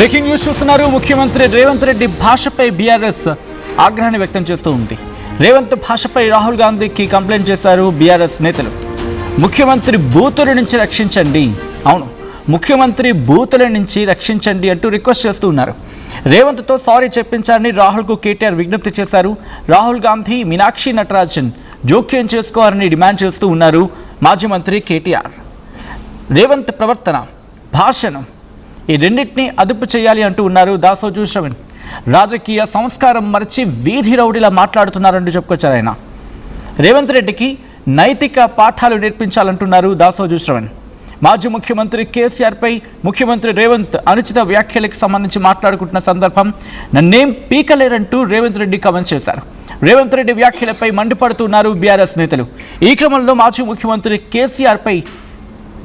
Breaking news చూస్తున్నారు. ముఖ్యమంత్రి రేవంత్ రెడ్డి భాషపై బీఆర్ఎస్ ఆగ్రహాన్ని వ్యక్తం చేస్తూ ఉంది. రేవంత్ భాషపై రాహుల్ గాంధీకి కంప్లైంట్ చేశారు బీఆర్ఎస్ నేతలు. ముఖ్యమంత్రి బూతుల నుంచి రక్షించండి, అవును ముఖ్యమంత్రి బూతుల నుంచి రక్షించండి అంటూ రిక్వెస్ట్ చేస్తూ ఉన్నారు. రేవంత్తో సారీ చెప్పించారని రాహుల్కు కేటీఆర్ విజ్ఞప్తి చేశారు. రాహుల్ గాంధీ, మీనాక్షి నటరాజన్ జోక్యం చేసుకోవాలని డిమాండ్ చేస్తూ ఉన్నారు మాజీ మంత్రి కేటీఆర్. రేవంత్ ప్రవర్తన, భాషను ఈ రెండింటినీ అదుపు చేయాలి అంటూ ఉన్నారు దాసోజు శ్రవణ్. రాజకీయ సంస్కారం మరచి వీధి రౌడీలా మాట్లాడుతున్నారంటూ చెప్పుకొచ్చారు ఆయన. రేవంత్ రెడ్డికి నైతిక పాఠాలు నేర్పించాలంటున్నారు దాసోజు శ్రవణ్. మాజీ ముఖ్యమంత్రి కేసీఆర్పై ముఖ్యమంత్రి రేవంత్ అనుచిత వ్యాఖ్యలకు సంబంధించి మాట్లాడుకుంటున్న సందర్భం నన్నేం పీకలేరంటూ రేవంత్ రెడ్డి కామెంట్స్ చేశారు. రేవంత్ రెడ్డి వ్యాఖ్యలపై మండిపడుతున్నారు బీఆర్ఎస్ నేతలు. ఈ క్రమంలో మాజీ ముఖ్యమంత్రి కేసీఆర్పై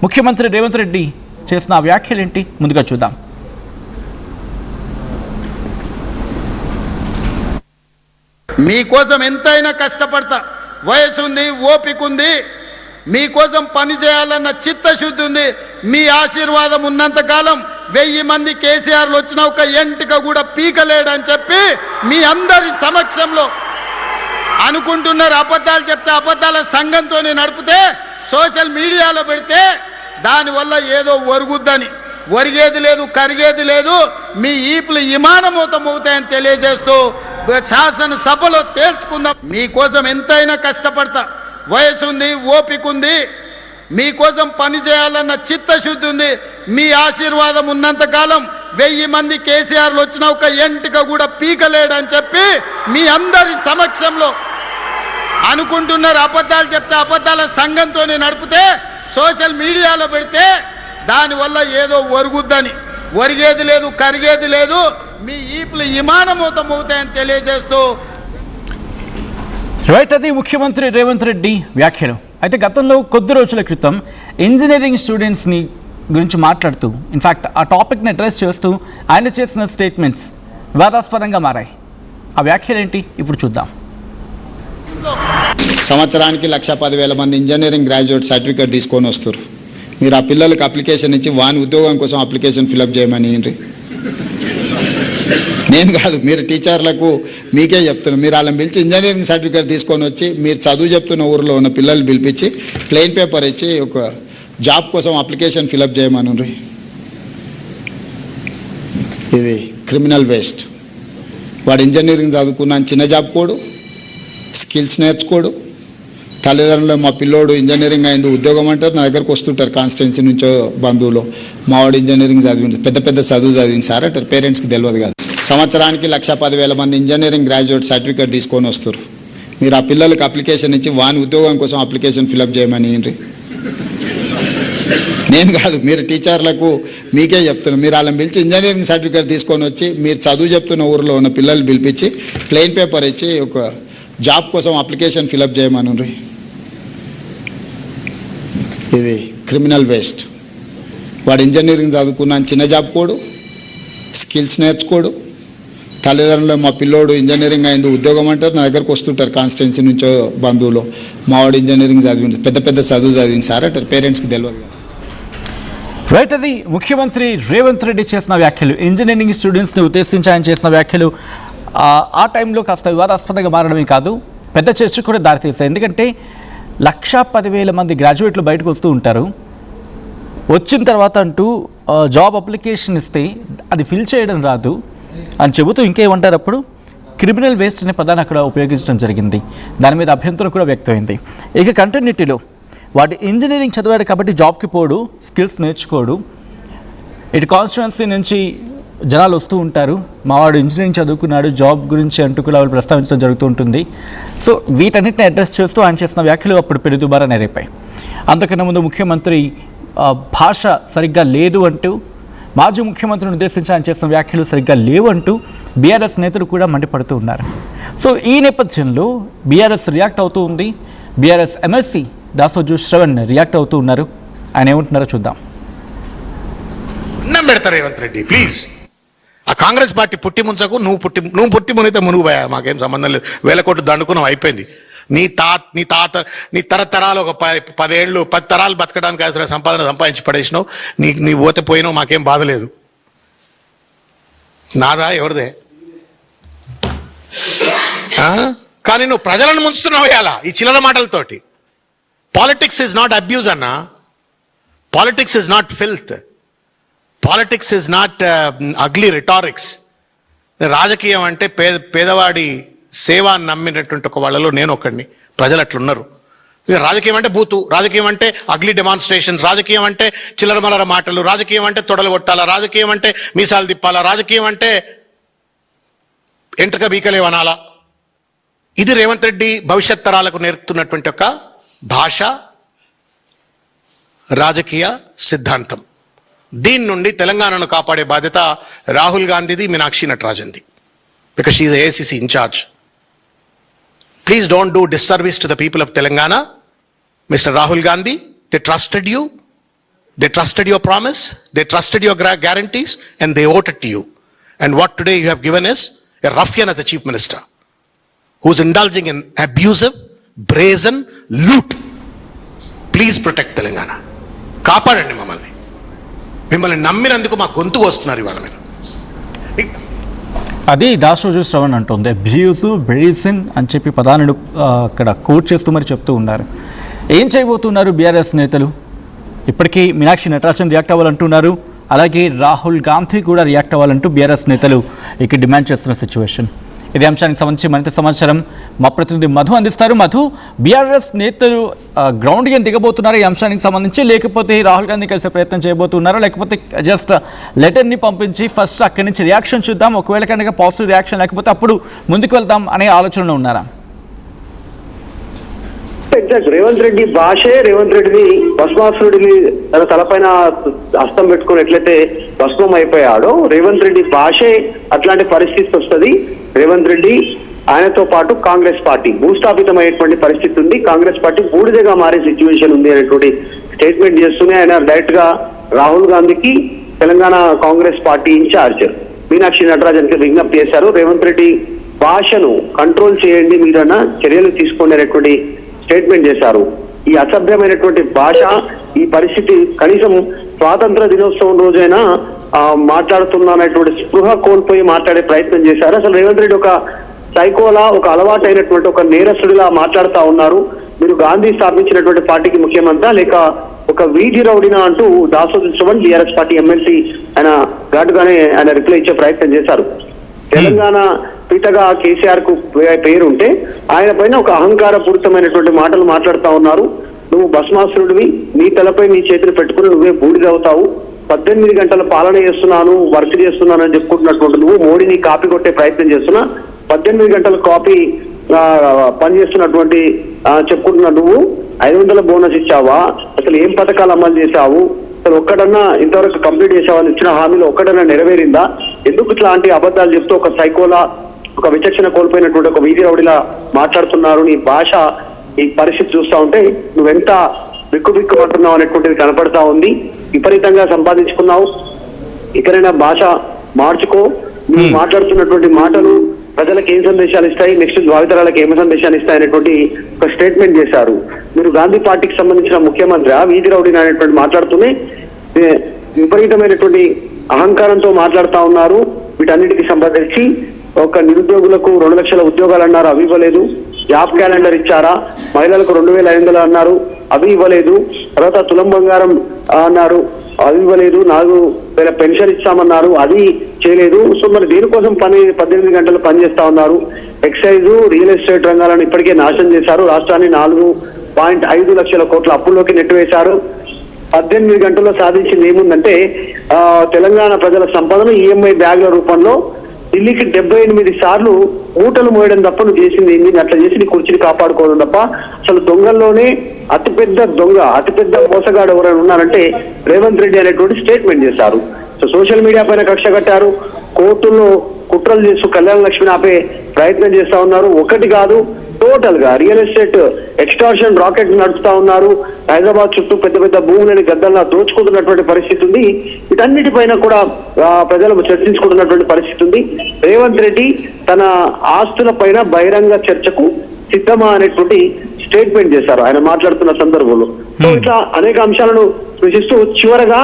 ముఖ్యమంత్రి రేవంత్ రెడ్డి చేసిన వ్యాఖ్యలేంటి ముందుగా చూద్దాం. మీకోసం ఎంతైనా కష్టపడతా, వయసు ఉంది, ఓపిక ఉంది, మీకోసం పని చేయాలన్న చిత్తశుద్ధి ఉంది. మీ ఆశీర్వాదం ఉన్నంతకాలం 1000 మంది కేసీఆర్లు వచ్చిన ఒక ఎంటిక కూడా పీకలేడని చెప్పి మీ అందరి సమక్షంలో అనుకుంటున్నారు. అబద్ధాలు చెప్తే అబద్ధాల సంఘంతో నడిపితే సోషల్ మీడియాలో పెడితే దానివల్ల ఏదో ఒరుగుద్దని, ఒరిగేది లేదు, కరిగేది లేదు, మీ ఈపులు విమానమూతం అవుతాయని తెలియజేస్తూ శాసనసభలో తేల్చుకుందాం. మీకోసం ఎంతైనా కష్టపడతా, వయసు ఉంది, ఓపిక ఉంది, మీకోసం పని చేయాలన్న చిత్తశుద్ధి ఉంది. మీ ఆశీర్వాదం ఉన్నంతకాలం 1000 మంది కేసీఆర్లు వచ్చిన ఒక ఎంటిక కూడా పీకలేడని చెప్పి మీ అందరి సమక్షంలో అనుకుంటున్నారు. అబద్ధాలు చెప్తే అబద్ధాల సంఘంతో నడిపితే సోషల్ మీడియాలో పెడితే దానివల్ల ఏదో ఒరుగుద్దని, ఒరిగేది లేదు, కరిగేది లేదు, మీ ఈపులు విమానమూతం అవుతాయని తెలియజేస్తూ రైట్. అది ముఖ్యమంత్రి రేవంత్ రెడ్డి వ్యాఖ్యలు. అయితే గతంలో కొద్ది రోజుల క్రితం ఇంజనీరింగ్ స్టూడెంట్స్ని గురించి మాట్లాడుతూ ఇన్ఫ్యాక్ట్ ఆ టాపిక్ని అడ్రస్ చేస్తూ ఆయన చేసిన స్టేట్మెంట్స్ వివాదాస్పదంగా మారాయి. ఆ వ్యాఖ్యలేంటి ఇప్పుడు చూద్దాం. సంవత్సరానికి 1,10,000 మంది ఇంజనీరింగ్ గ్రాడ్యుయేట్ సర్టిఫికేట్ తీసుకొని వస్తారు. మీరు ఆ పిల్లలకి అప్లికేషన్ ఇచ్చి వాని ఉద్యోగం కోసం అప్లికేషన్ ఫిలప్ చేయమని నేను కాదు, మీరు టీచర్లకు మీకే చెప్తున్నాను. మీరు వాళ్ళని పిలిచి ఇంజనీరింగ్ సర్టిఫికేట్ తీసుకొని వచ్చి మీరు చదువు చెప్తున్న ఊరిలో ఉన్న పిల్లల్ని పిలిపించి ప్లెయిన్ పేపర్ ఇచ్చి ఒక జాబ్ కోసం అప్లికేషన్ ఫిలప్ చేయమని. ఇది క్రిమినల్ వేస్ట్. వాడు ఇంజనీరింగ్ చదువుకున్న చిన్న జాబ్ కోడు, స్కిల్స్ నేర్చుకోడు. తల్లిదండ్రులు మా పిల్లోడు ఇంజనీరింగ్ అయింది ఉద్యోగం అంటారు, నా దగ్గరకు వస్తుంటారు కాన్స్టిట్యున్సీ నుంచో బంధువులు, మావాడు ఇంజనీరింగ్ చదివి పెద్ద పెద్ద చదువు చదివించారు అంటారు. పేరెంట్స్కి తెలియదు కాదు. సంవత్సరానికి 1,10,000 మంది ఇంజనీరింగ్ గ్రాడ్యుయేట్ సర్టిఫికేట్ తీసుకొని వస్తారు. మీరు ఆ పిల్లలకి అప్లికేషన్ ఇచ్చి వాని ఉద్యోగం కోసం అప్లికేషన్ ఫిలప్ చేయమని నేను కాదు, మీరు టీచర్లకు మీకే చెప్తున్నాను. మీరు వాళ్ళని పిలిచి ఇంజనీరింగ్ సర్టిఫికేట్ తీసుకొని వచ్చి మీరు చదువు చెప్తున్న ఊరిలో ఉన్న పిల్లల్ని పిలిపించి ప్లెయిన్ పేపర్ ఇచ్చి ఒక జాబ్ కోసం అప్లికేషన్ ఫిలప్ చేయమని. ఇది క్రిమినల్ వేస్ట్. వాడు ఇంజనీరింగ్ చదువుకున్న చిన్న జాబ్ కోడు, స్కిల్స్ నేర్చుకోడు. తల్లిదండ్రులు మా పిల్లోడు ఇంజనీరింగ్ అయింది ఉద్యోగం అంటారు, నా దగ్గరకు వస్తుంటారు కాన్స్టిట్యున్సీ నుంచో బంధువులు, మావాడు ఇంజనీరింగ్ చదివి పెద్ద పెద్ద చదువు చదివించారు అంటారు. పేరెంట్స్కి తెలియదు కదా. రైట్. అది ముఖ్యమంత్రి రేవంత్ రెడ్డి చేసిన వ్యాఖ్యలు, ఇంజనీరింగ్ స్టూడెంట్స్ని ఉద్దేశించి ఆయన చేసిన వ్యాఖ్యలు ఆ టైంలో కాస్త వివాదాస్పదంగా మారడమే కాదు, పెద్ద చర్చకు కూడా దారితీస్తాయి. ఎందుకంటే 1,10,000 మంది గ్రాడ్యుయేట్లు బయటకు వస్తూ ఉంటారు. వచ్చిన తర్వాత అంటూ జాబ్ అప్లికేషన్ ఇస్తే అది ఫిల్ చేయడం రాదు అని చెబుతూ ఇంకేమంటారు, అప్పుడు క్రిమినల్ వేస్ట్ అనే పదాన్ని అక్కడ ఉపయోగించడం జరిగింది. దాని మీద అభ్యంతరం కూడా వ్యక్తమైంది. ఇక కంటిన్యూటీలో వాడు ఇంజనీరింగ్ చదివాడు కాబట్టి జాబ్కి పోడు, స్కిల్స్ నేర్చుకోడు. ఇటు కాన్స్టిట్యున్సీ నుంచి జనాలు వస్తూ ఉంటారు, మావాడు ఇంజనీరింగ్ చదువుకున్నాడు, జాబ్ గురించి అంటూ కూడా వాళ్ళు ప్రస్తావించడం జరుగుతూ ఉంటుంది. సో వీటన్నిటిని అడ్రస్ చేస్తూ ఆయన చేసిన వ్యాఖ్యలు అప్పుడు పెరుగుబారాన్ని రేపాయి. అంతకన్నా ముందు ముఖ్యమంత్రి భాష సరిగ్గా లేదు అంటూ, మాజీ ముఖ్యమంత్రిని ఉద్దేశించి ఆయన చేసిన వ్యాఖ్యలు సరిగ్గా లేవు అంటూ బీఆర్ఎస్ నేతలు కూడా మండిపడుతూ ఉన్నారు. సో ఈ నేపథ్యంలో బీఆర్ఎస్ రియాక్ట్ అవుతూ ఉంది. BRS MLC Dasoju Shravan react అవుతూ ఉన్నారు. ఆయన ఏమంటున్నారో చూద్దాం. పెడతారు రేవంత్ రెడ్డి ప్లీజ్. ఆ కాంగ్రెస్ పార్టీ పుట్టి ముంచకు, నువ్వు పుట్టి మునితే మునుగుపోయా, మాకేం సంబంధం లేదు. 1000 కోట్లు దండుకున్నావు, అయిపోయింది. నీ తరతరాలు ఒక 10 ఏళ్ళు 10 తరాలు బతకడానికి అవసరం సంపాదన సంపాదించి పడేసినావు. నీ పోతే పోయినావు, మాకేం బాధ లేదు. నాదా ఎవరిదే? కానీ నువ్వు ప్రజలను ముంచుతున్నావు ఇలా ఈ చిల్లర మాటలతోటి. పాలిటిక్స్ ఇస్ నాట్ అబ్యూజ్ అన్న. Politics is not filth. Politics is not ugly rhetorics. రాజకీయం అంటే పేదవాడి సేవ అని నమ్మినటువంటి ఒక వాళ్ళలో నేను ఒకడిని. ప్రజలు అట్లున్నారు. రాజకీయం అంటే బూతు, రాజకీయం అంటే అగ్లీ డెమాన్స్ట్రేషన్స్, రాజకీయం అంటే చిల్లరమల్లర మాటలు, రాజకీయం అంటే తొడలు కొట్టాలా, రాజకీయం అంటే మీసాలు తిప్పాలా, రాజకీయం అంటే ఎంట్రక బీకలే వనాలా. ఇది రేవంత్ రెడ్డి భవిష్యత్ తరాలకు నేర్పుతున్నటువంటి ఒక భాష, రాజకీయ సిద్ధాంతం. దీని నుండి తెలంగాణను కాపాడే బాధ్యత రాహుల్ గాంధీది, మీనాక్షి నటరాజన్ది. Because she is AICC incharge. Please don't do disservice to the people of Telangana. Mr. Rahul Gandhi, they trusted you. They trusted your promise. They trusted your guarantees and they voted to you. And what today you have given is a ruffian as the chief minister who's indulging in abusive, brazen loot. Please protect Telangana. కాపాడండి మమ్మల్ని. మిమ్మల్ని నమ్మినందుకు మా గొంతు వస్తున్నారు ఇవాళ మీరు. అది దాసోజు శ్రవణ్ అంటుంది. అబ్యూస్, బ్రేసిన్ అని చెప్పి పదాలను అక్కడ కోట్ చేస్తూ మరి చెప్తూ ఉన్నారు. ఏం చేయబోతున్నారు బీఆర్ఎస్ నేతలు? ఇప్పటికీ మీనాక్షి నటరాజన్ రియాక్ట్ అవ్వాలంటున్నారు, అలాగే రాహుల్ గాంధీ కూడా రియాక్ట్ అవ్వాలంటూ బీఆర్ఎస్ నేతలు ఇక్కడ డిమాండ్ చేస్తున్న సిచ్యువేషన్. ఇదే అంశానికి సంబంధించి మరింత సమాచారం మా ప్రతినిధి మధు అందిస్తారు. మధు, బీఆర్ఎస్ నేతలు గ్రౌండ్కి దిగబోతున్నారు ఈ అంశానికి సంబంధించి, లేకపోతే రాహుల్ గాంధీ కలిసే ప్రయత్నం చేయబోతున్నారా, లేకపోతే జస్ట్ లెటర్ని పంపించి ఫస్ట్ అక్కడి నుంచి రియాక్షన్ చూద్దాం, ఒకవేళ కనుక పాజిటివ్ రియాక్షన్ లేకపోతే అప్పుడు ముందుకు వెళ్దాం అనే ఆలోచనలో ఉన్నారా? ఎగ్జాక్ట్. రేవంత్ రెడ్డి భాషే రేవంత్ రెడ్డిని భస్మాసురుడిని తన తలపైన హస్తం పెట్టుకుని ఎట్లయితే భస్మం అయిపోయాడో, రేవంత్ రెడ్డి భాషే అట్లాంటి పరిస్థితి వస్తుంది. రేవంత్ రెడ్డి ఆయనతో పాటు కాంగ్రెస్ పార్టీ భూస్థాపితమైనటువంటి పరిస్థితి ఉంది. కాంగ్రెస్ పార్టీ బూడిదగా మారే సిచ్యువేషన్ ఉంది అనేటువంటి స్టేట్మెంట్ చేస్తూనే ఆయన డైరెక్ట్ గా రాహుల్ గాంధీకి, తెలంగాణ కాంగ్రెస్ పార్టీ ఇన్ఛార్జ్ మీనాక్షి నటరాజన్ కి విజ్ఞప్తి చేశారు. రేవంత్ రెడ్డి భాషను కంట్రోల్ చేయండి, మీరన్నా చర్యలు తీసుకోండి అనేటువంటి స్టేట్మెంట్ చేశారు. ఈ అసభ్యమైనటువంటి భాష, ఈ పరిస్థితి కనీసం స్వాతంత్ర దినోత్సవం రోజైనా మాట్లాడుతున్నటువంటి స్పృహ కోల్పోయి మాట్లాడే ప్రయత్నం చేశారు. అసలు రేవంత్ రెడ్డి ఒక సైకోలా, ఒక అలవాటైనటువంటి ఒక నేరస్తుడిలా మాట్లాడుతూ ఉన్నారు. మీరు గాంధీ స్థాపించినటువంటి పార్టీకి ముఖ్యమంత్రి లేక ఒక వీధి రౌడినా అంటూ Dasoju Shravan BRS party MLC ఆయన ఘాటుగానే ఆయన రిప్లై ఇచ్చే ప్రయత్నం చేశారు. తెలంగాణ పితగా కేసీఆర్ కు పేరుంటే ఆయన పైన ఒక అహంకారపూరితమైనటువంటి మాటలు మాట్లాడుతూ ఉన్నారు. నువ్వు భస్మాసురుడివి, నీ తలపై నీ చేతులు పెట్టుకుని నువ్వే బూడిదవుతావు, 18 గంటల పాలన చేస్తున్నాను, వర్క్ చేస్తున్నాను అని చెప్పుకుంటున్నటువంటి నువ్వు మోడీని కాపీ కొట్టే ప్రయత్నం చేస్తున్నా, 18 గంటల కాపీ పనిచేస్తున్నటువంటి చెప్పుకుంటున్న నువ్వు 500 బోనస్ ఇచ్చావా, అసలు ఏం పథకాలు అమలు చేశావు, అసలు ఒక్కడన్నా ఇంతవరకు కంప్లీట్ చేసావని ఇచ్చిన హామీలో ఒక్కడన్నా నెరవేరిందా, ఎందుకు ఇట్లాంటి అబద్ధాలు చెప్తూ ఒక సైకోలా, ఒక విచక్షణ కోల్పోయినటువంటి ఒక వీధి రౌడిలా మాట్లాడుతున్నారు. నీ భాష, ఈ పరిస్థితి చూస్తా ఉంటే నువ్వెంత బిక్కుబిక్కుమంటున్నావు అనేటువంటిది కనపడతా ఉంది. విపరీతంగా సంపాదించుకున్నావు, ఇకరైనా భాష మార్చుకో. నువ్వు మాట్లాడుతున్నటువంటి మాటలు ప్రజలకు ఏం సందేశాలు ఇస్తాయి, నెక్స్ట్ భావితరాలకు ఏం సందేశాలు ఇస్తాయి అనేటువంటి ఒక స్టేట్మెంట్ చేశారు. మీరు గాంధీ పార్టీకి సంబంధించిన ముఖ్యమంత్రి వీధి రౌడీ అనేటువంటి మాట్లాడుతూనే విపరీతమైనటువంటి అహంకారంతో మాట్లాడుతూ ఉన్నారు. వీటన్నిటికి సంబంధించి ఒక నిరుద్యోగులకు 2 లక్షల ఉద్యోగాలు అన్నారు, అవి ఇవ్వలేదు. జాబ్ క్యాలెండర్ ఇచ్చారా, మహిళలకు 2500 అన్నారు, అవి ఇవ్వలేదు. తర్వాత తులం బంగారం అన్నారు, అవి ఇవ్వలేదు. 4000 పెన్షన్ ఇస్తామన్నారు, అది చేయలేదు. సో మరి దేనికోసం 18 గంటలు పనిచేస్తా ఉన్నారు. ఎక్సైజ్, రియల్ ఎస్టేట్ రంగాలను ఇప్పటికే నాశనం చేశారు. రాష్ట్రాన్ని 4.5 లక్షల కోట్ల అప్పుల్లోకి నెట్టివేశారు. 18 గంటల్లో సాధించింది ఏముందంటే తెలంగాణ ప్రజల సంపదను ఈఎంఐ బ్యాగ్ల రూపంలో ఢిల్లీకి 78 సార్లు మూటలు మోయడం తప్ప నువ్వు చేసింది ఏంది, అట్లా చేసి నీ కుర్చీని కాపాడుకోవడం తప్ప. అసలు దొంగల్లోనే అతిపెద్ద దొంగ, అతిపెద్ద మోసగాడు ఎవరైనా ఉన్నారంటే రేవంత్ రెడ్డి అనేటువంటి స్టేట్మెంట్ చేశారు. సో సోషల్ మీడియా పైన కక్ష కట్టారు, కోర్టుల్లో కుట్రలు చేస్తూ కళ్యాణ లక్ష్మిని ఆపే ప్రయత్నం చేస్తా ఉన్నారు. ఒకటి కాదు, టోటల్ గా రియల్ ఎస్టేట్ ఎక్స్టార్షన్ రాకెట్ నడుపుతా ఉన్నారు. హైదరాబాద్ చుట్టూ పెద్ద పెద్ద భూములని గద్దల్లా దోచుకుంటున్నటువంటి పరిస్థితి ఉంది. వీటన్నిటిపైన కూడా ప్రజలు చర్చించుకుంటున్నటువంటి పరిస్థితి ఉంది. రేవంత్ రెడ్డి తన ఆస్తుల పైన బహిరంగ చర్చకు సిద్ధమా అనేటువంటి స్టేట్మెంట్ చేశారు ఆయన మాట్లాడుతున్న సందర్భంలో. సో ఇట్లా అనేక అంశాలను సూచిస్తూ చివరగా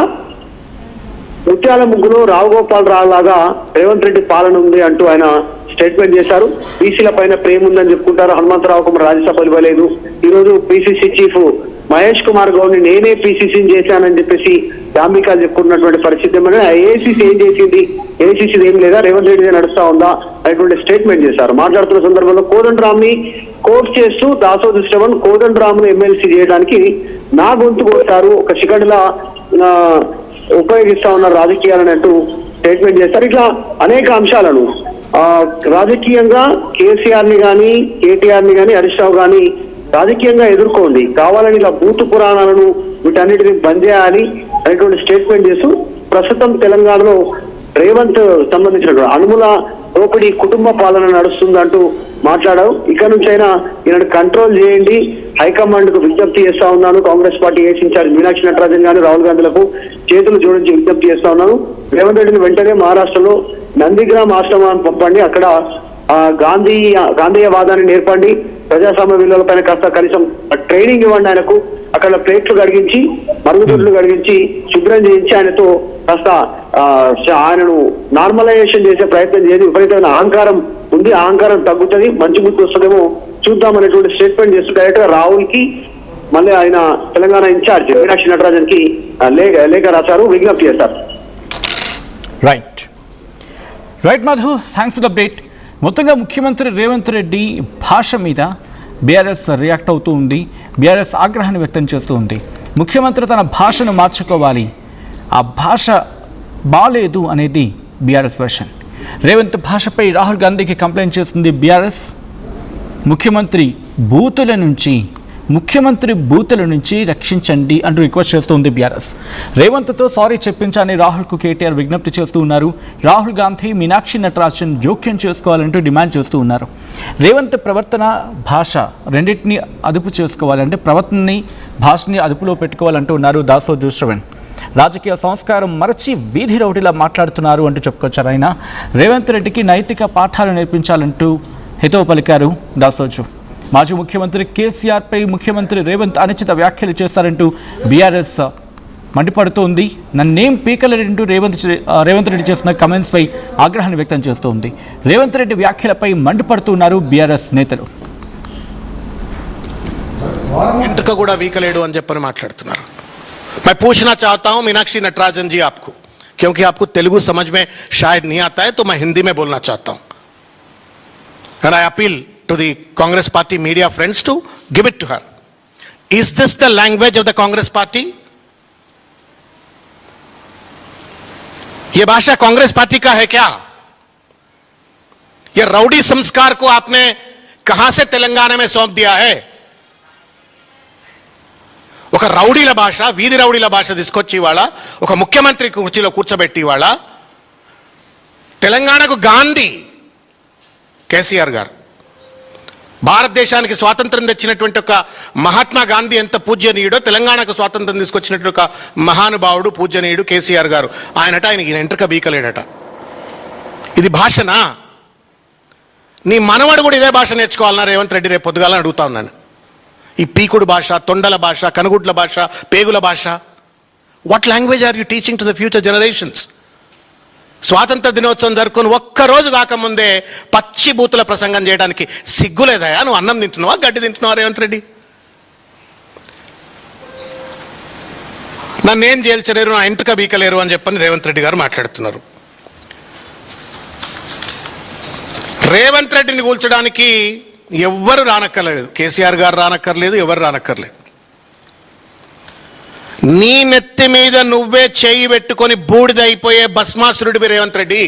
ముత్యాల ముగ్గులో రావుగోపాల్ రావు లాగా రేవంత్ రెడ్డి పాలన ఉంది అంటూ ఆయన స్టేట్మెంట్ చేశారు. బీసీల పైన ప్రేమ ఉందని చెప్పుకుంటారు. హనుమంతరావు కుమార్ రాజ్యసభలు ఇవ్వలేదు. ఈ రోజు పిసిసి చీఫ్ మహేష్ కుమార్ గౌడ్ని నేనే పిసిసిని చేశానని చెప్పేసి డాంబికాలు చెప్పుకున్నటువంటి పరిస్థితి. ఏఐసిసి ఏం చేసింది, ఏఐసిసి ఏం లేదా, రేవంత్ రెడ్డి నడుస్తా ఉందా అనేటువంటి స్టేట్మెంట్ చేశారు. మాట్లాడుతున్న సందర్భంలో కోదండరామ్ని కోర్టు చేస్తూ దాసోజు శ్రవణ్ కోదండరామ్ను ఎమ్మెల్సీ చేయడానికి నా గొంతు కొట్టారు, ఒక శిఖండిలా ఉపయోగిస్తా ఉన్నారు రాజకీయాలని అంటూ స్టేట్మెంట్ చేశారు. ఇట్లా అనేక అంశాలను రాజకీయంగా కేసీఆర్ ని కానీ కేటీఆర్ ని కానీ హరీష్ రావు కానీ రాజకీయంగా ఎదుర్కోండి, కావాలని ఇలా బూతు పురాణాలను వీటన్నిటిని బంద్ చేయాలి అనేటువంటి స్టేట్మెంట్ చేస్తూ ప్రస్తుతం తెలంగాణలో రేవంత్ సంబంధించినటువంటి అనుముల దోపిడీ కుటుంబ పాలన నడుస్తుందంటూ మాట్లాడారు. ఇక నుంచైనా ఈయన కంట్రోల్ చేయండి, హైకమాండ్ కు విజ్ఞప్తి చేస్తా ఉన్నాను. కాంగ్రెస్ పార్టీ ఏసీ ఇన్ఛార్జ్ మీనాక్షి నటరాజన్ గాని రాహుల్ గాంధీలకు చేతులు జోడించి విజ్ఞప్తి చేస్తా ఉన్నాను. రేవంత్ రెడ్డిని వెంటనే మహారాష్ట్రలో నందిగ్రామ్ ఆశ్రమాన్ని పంపండి, అక్కడ గాంధీయవాదాన్ని నేర్పండి, ప్రజాస్వామ్య విలువలపైన కాస్త కనీసం ట్రైనింగ్ ఇవ్వండి ఆయనకు. అక్కడ ప్లేట్లు కడిగించి మరుగుదొడ్లు కడిగించి శుభ్రం చేయించి ఆయనతో కాస్త ఆయనను నార్మలైజేషన్ చేసే ప్రయత్నం చేసి విపరీతమైన అహంకారం ఉంది, అహంకారం తగ్గుతుంది, మంచి గుర్తు వస్తుందేమో చూద్దామనేటువంటి స్టేట్మెంట్ చేస్తూ డైరెక్ట్ గా రాహుల్ కి మళ్ళీ ఆయన తెలంగాణ ఇన్ఛార్జ్ మీనాక్షి నటరాజన్ కి లేఖ రాశారు, విజ్ఞప్తి చేశారు. Right Madhu, thanks for the update. మొత్తంగా ముఖ్యమంత్రి రేవంత్ రెడ్డి భాష మీద బీఆర్ఎస్ రియాక్ట్ అవుతూ ఉంది, బీఆర్ఎస్ ఆగ్రహాన్ని వ్యక్తం చేస్తూ ఉంది. ముఖ్యమంత్రి తన భాషను మార్చుకోవాలి, ఆ భాష బాలేదు అనేది బీఆర్ఎస్ వెర్షన్. రేవంత్ భాషపై రాహుల్ గాంధీకి కంప్లైంట్ చేస్తుంది బీఆర్ఎస్. ముఖ్యమంత్రి బూతుల నుంచి రక్షించండి అంటూ రిక్వెస్ట్ చేస్తుంది బీఆర్ఎస్. రేవంత్తో సారీ చెప్పించని రాహుల్కు కేటీఆర్ విజ్ఞప్తి చేస్తూ ఉన్నారు. రాహుల్ గాంధీ మీనాక్షి నటరాజన్ జోక్యం చేసుకోవాలంటూ డిమాండ్ చేస్తూ ఉన్నారు. రేవంత్ ప్రవర్తన భాష రెండింటినీ అదుపు చేసుకోవాలంటే భాషని అదుపులో పెట్టుకోవాలంటూ ఉన్నారు దాసోజు శ్రవణ్. రాజకీయ సంస్కారం మరచి వీధి రౌడీలా మాట్లాడుతున్నారు అంటూ చెప్పుకొచ్చారు ఆయన. రేవంత్ రెడ్డికి నైతిక పాఠాలు నేర్పించాలంటూ హితవు పలికారు దాసోజు. మాజీ ముఖ్యమంత్రి కేసీఆర్పై ముఖ్యమంత్రి రేవంత్ అనుచిత వ్యాఖ్యలు చేశారంటూ బీఆర్ఎస్ మండిపడుతోంది. నన్నేం పీకలేదంటూ రేవంత్ రెడ్డి చేసిన కమెంట్స్పై ఆగ్రహాన్ని వ్యక్తం చేస్తోంది. రేవంత్ రెడ్డి వ్యాఖ్యలపై మండిపడుతున్నారు బీఆర్ఎస్ నేతలు. ఇంతక కూడా వీకలేడు అని చెప్పని మాట్లాడుతున్నారు. मैं पूछना चाहता हूं मीनाक्षी नटराजन जी आपको, क्योंकि आपको तेलुगु समझ में शायद नहीं आता है, तो मैं हिंदी में बोलना चाहता हूं. And I appeal to the Congress party media friends to give it to her. Is this the language of the Congress party? ये भाषा कांग्रेस पार्टी का है क्या? ये राउडी संस्कार को आपने कहां से तेलंगाना में सौंप दिया है? ఒక రౌడీల భాష, వీధి రౌడీల భాష తీసుకొచ్చి వాళ్ళ ఒక ముఖ్యమంత్రి కుర్చీలో కూర్చోబెట్టి వాళ్ళ తెలంగాణకు గాంధీ కేసీఆర్ గారు, భారతదేశానికి స్వాతంత్రం తెచ్చినటువంటి ఒక మహాత్మా గాంధీ ఎంత పూజ్యనీయుడో తెలంగాణకు స్వాతంత్రం తీసుకొచ్చినటువంటి ఒక మహానుభావుడు పూజ్యనీయుడు కేసీఆర్ గారు. ఆయనకి ఎంట్రక బీకలేడట. ఇది భాషనా? నీ మనవడు కూడా ఇదే భాష నేర్చుకోవాలన్నా రేవంత్ రెడ్డి రేపు పొద్దుగాలని అడుగుతా ఉన్నాను. ఈ పీకుడు భాష, తొండల భాష, కనుగుడ్ల భాష, పేగుల భాష, what language are you teaching to the future generations? స్వాతంత్ర దినోత్సవం జరుపుకొని ఒక్కరోజు కాకముందే పచ్చి బూతుల ప్రసంగం చేయడానికి సిగ్గులేదయా? నువ్వు అన్నం తింటున్నావా, గడ్డి తింటున్నావా రేవంత్ రెడ్డి? నన్నేం చేల్చలేరు, నా ఇంటిక బీకలేరు అని చెప్పని రేవంత్ రెడ్డి గారు మాట్లాడుతున్నారు. రేవంత్ రెడ్డిని కూల్చడానికి ఎవ్వరు రానక్కర్లేదు, కేసీఆర్ గారు రానక్కర్లేదు, ఎవరు రానక్కర్లేదు. నీ నెత్తి మీద నువ్వే చేయి పెట్టుకొని బూడిదైపోయే భస్మాసురుడివి రేవంత్ రెడ్డి.